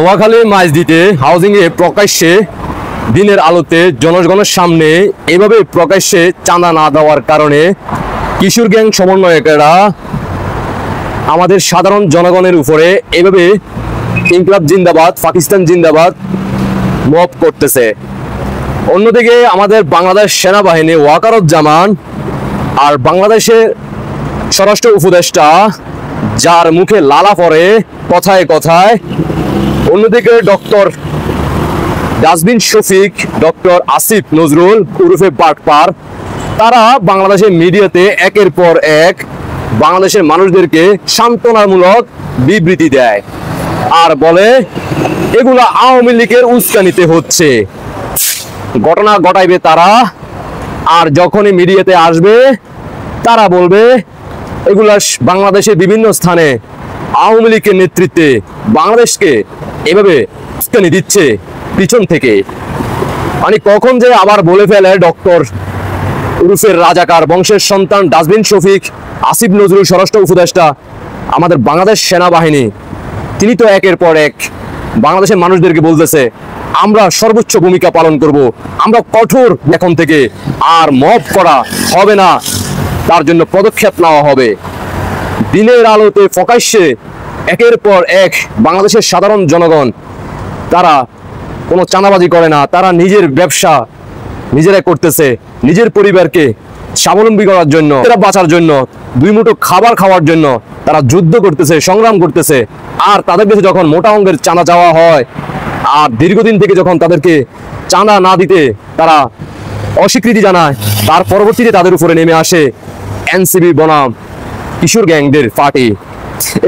Noakhali মাইজদিতে housing এ প্রকাশ্যে দিনের আলোতে জনগণের সামনে এভাবে প্রকাশ্যে চাঁদা না দেওয়ার কারণে কিশোর গ্যাং সমন্বয়কেরা আমাদের সাধারণ জনগণের উপরে এভাবে ইনকলাব জিন্দাবাদ, পাকিস্তান জিন্দাবাদ মব করতেছে। অন্যদিকে আমাদের বাংলাদেশ সেনাবাহিনী ওয়াকারুজ্জামান আর বাংলাদেশের স্বরাষ্ট্র উপদেষ্টা যার মুখে লালা পড়ে কথায় কথায়, অন্যদিকে doctor dustbin Shafiq, doctor Asif Nazrul উরুফে বাটপার, তারা বাংলাদেশের মিডিয়াতে একের পর এক বাংলাদেশের মানুষদেরকে সান্ত্বনামূলক বিবৃতি দেয় আর বলে এগুলা আওয়ামী লীগের উস্কানিতে হচ্ছে, ঘটনা ঘটাইবে তারা। আর যখনই মিডিয়াতে আসবে তারা বলবে এগুলা বাংলাদেশের বিভিন্ন স্থানে আওয়ামী লীগের নেতৃত্বে বাংলাদেশকে এভাবে উস্কানি দিচ্ছে পিছন থেকে। মানে কখন যে আবার বলে ফেলে ডক্টর উরুফের রাজাকার বংশের সন্তান ডাস্টবিন শফিক, আসিফ নজরুল স্বরাষ্ট্র উপদেষ্টা, আমাদের বাংলাদেশ সেনাবাহিনী, তিনি তো একের পর এক বাংলাদেশের মানুষদেরকে বলতেছে আমরা সর্বোচ্চ ভূমিকা পালন করব, আমরা কঠোর এখন থেকে আর মব করা হবে না, তার জন্য পদক্ষেপ নেওয়া হবে। দিনের আলোতে প্রকাশ্যে একের পর এক বাংলাদেশের সাধারণ জনগণ তারা কোনো চাঁদাবাজি করে না, তারা নিজের ব্যবসা নিজেরাই করতেছে, নিজের পরিবারকে স্বাবলম্বী করার জন্য, বাঁচার জন্য, দুই মুঠো খাবার খাওয়ার জন্য তারা যুদ্ধ করতেছে, সংগ্রাম করতেছে। আর তাদের কাছে যখন মোটা অঙ্কের চাঁদা চাওয়া হয় আর দীর্ঘদিন থেকে যখন তাদেরকে চাঁদা না দিতে তারা অস্বীকৃতি জানায়, তার পরবর্তীতে তাদের উপরে নেমে আসে এনসিবি বনাম কিশোর গ্যাংদের পার্টি।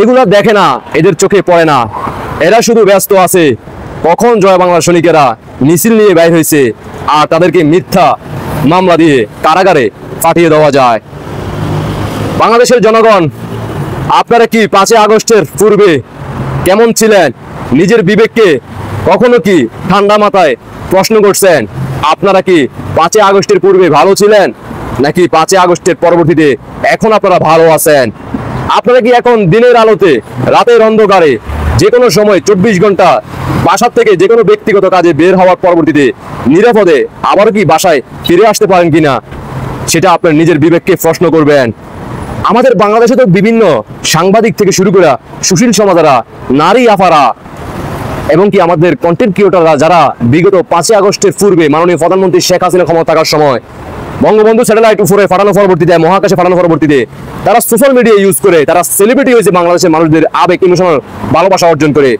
এগুলা দেখে না, এদের চোখে পড়ে না, এরা শুধু ব্যস্ত আছে কখন জয় বাংলা সৈনিকেরা মিছিল নিয়ে বের হয়েছে আর তাদেরকে মিথ্যা মামলা দিয়ে কারাগারে পাঠিয়ে দেওয়া যায়। বাংলাদেশের জনগণ, আপনারা কি 5 আগস্টের পূর্বে কেমন ছিলেন? নিজের বিবেককে কখনো কি ঠান্ডা মাথায় প্রশ্ন করছেন? আপনারা কি 5 আগস্টের পূর্বে ভালো ছিলেন নাকি 5 আগস্টের পরবর্তীতে এখন আপনারা ভালো আছেন? আপনারা কি এখন দিনের আলোতে রাতের অন্ধকারে যে কোনো সময় 24 ঘন্টা বাসার থেকে যে কোনো ব্যক্তিগত কাজে বের হওয়ার পরবর্তীতে নিরাপদে আবারও কি বাসায় ফিরে আসতে পারেন কিনা, সেটা আপনার নিজের বিবেককে প্রশ্ন করবেন। আমাদের বাংলাদেশে তো বিভিন্ন সাংবাদিক থেকে শুরু করে সুশীল সমাজেরা, নারী আফারা এবং কি আমাদের কন্টেন্ট ক্রিয়েটররা যারা বিগত 5 আগস্টের পূর্বে মাননীয় প্রধানমন্ত্রী শেখ হাসিনা ক্ষমতা থাকার সময় বঙ্গবন্ধু স্যাটেলাইট উপরে ফাটানো পরবর্তীতে, মহাকাশে ফাটানো পরবর্তীতে তারা সোশ্যাল মিডিয়া ইউজ করে তারা সেলিব্রিটি হয়েছে, বাংলাদেশের মানুষদের আবেগ ইমোশনাল ভালোবাসা অর্জন করে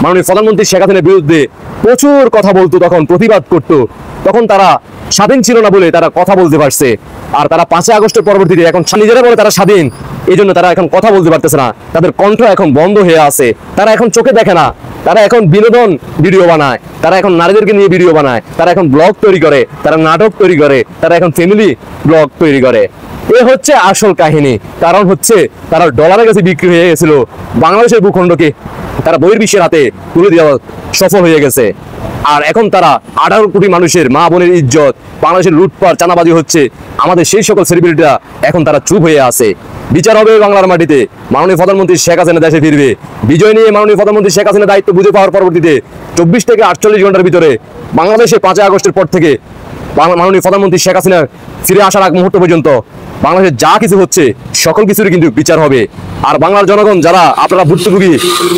মাননীয় প্রধানমন্ত্রী শেখ হাসিনার বিরুদ্ধে প্রচুর কথা বলতো, তখন প্রতিবাদ করতো, তখন তারা স্বাধীন ছিল না বলে তারা কথা বলতে পারছে। আর তারা 5 আগস্টের পরবর্তীতে এখন নিজেরা বলে তারা স্বাধীন, এই জন্য তারা এখন কথা বলতে পারতেছে না, তাদের কণ্ঠ এখন বন্ধ হয়ে আছে, তারা এখন চোখে দেখে না, তারা এখন বিনোদন ভিডিও বানায়, তারা এখন নারীদেরকে নিয়ে ভিডিও বানায়, তারা এখন ব্লগ তৈরি করে, তারা নাটক তৈরি করে, তারা এখন ফ্যামিলি ব্লগ তৈরি করে। এ হচ্ছে আসল কাহিনী। কারণ হচ্ছে তারা ডলারের কাছে বিক্রি হয়ে গেছিল, বাংলাদেশের ভূখণ্ডকে তারা বহির্বিশ্বের হাতে তুলে দেওয়া সফল হয়ে গেছে। আর এখন তারা 18 কোটি মানুষের মা বোনের ইজ্জত, বাংলাদেশের লুটপাট চাঁদাবাজি হচ্ছে, আমাদের সেই সকল সেলিব্রিটিরা এখন তারা চুপ হয়ে আছে। বিচার হবে বাংলার মাটিতে, মাননীয় প্রধানমন্ত্রী শেখ হাসিনা দেশে ফিরবে। বিজয় নিয়ে মাননীয় প্রধানমন্ত্রী শেখ হাসিনা দায়িত্ব বুঝে পাওয়ার পরবর্তীতে 24 থেকে 48 ঘন্টার ভিতরে বাংলাদেশে 5 আগস্টের পর থেকে মাননীয় প্রধানমন্ত্রী শেখ হাসিনা ফিরে আসার আগ মুহূর্ত পর্যন্ত বাংলাদেশে যা কিছু হচ্ছে সকল কিছুরই কিন্তু বিচার হবে। আর বাংলার জনগণ যারা আপনারা ভুক্তভোগী,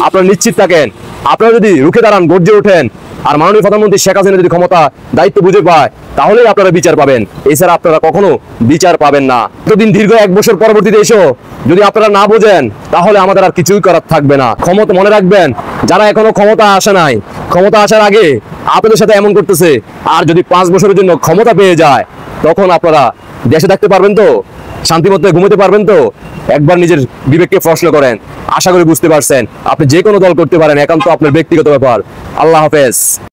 আপনারা নিশ্চিত থাকেন, আপনারা যদি রুখে দাঁড়ান, গর্জে ওঠেন আর মাননীয় প্রধানমন্ত্রী শেখ হাসিনা যদি ক্ষমতা দায়িত্ব বুঝে পায়, তাহলেই আপনারা বিচার পাবেন, এছাড়া আপনারা কখনো বিচার পাবেন না। এতদিন দীর্ঘ 1 বছর পরবর্তীতে এসো যদি আপনারা না বোঝেন তাহলে আমাদের আর কিছুই করার থাকবে না। ক্ষমতা মনে রাখবেন, যারা এখনো ক্ষমতা আসে নাই, ক্ষমতা আসার আগে আপনাদের সাথে এমন করতেছে, আর যদি 5 বছরের জন্য ক্ষমতা পেয়ে যায় তখন আপনারা দেশে থাকতে পারবেন তো, শান্তিমতো ঘুমোতে পারবেন তো? একবার নিজের বিবেককে প্রশ্ন করেন। আশা করি বুঝতে পারছেন। আপনি যে কোনো দল করতে পারেন, একান্ত আপনার ব্যক্তিগত ব্যাপার। আল্লাহ হাফেজ।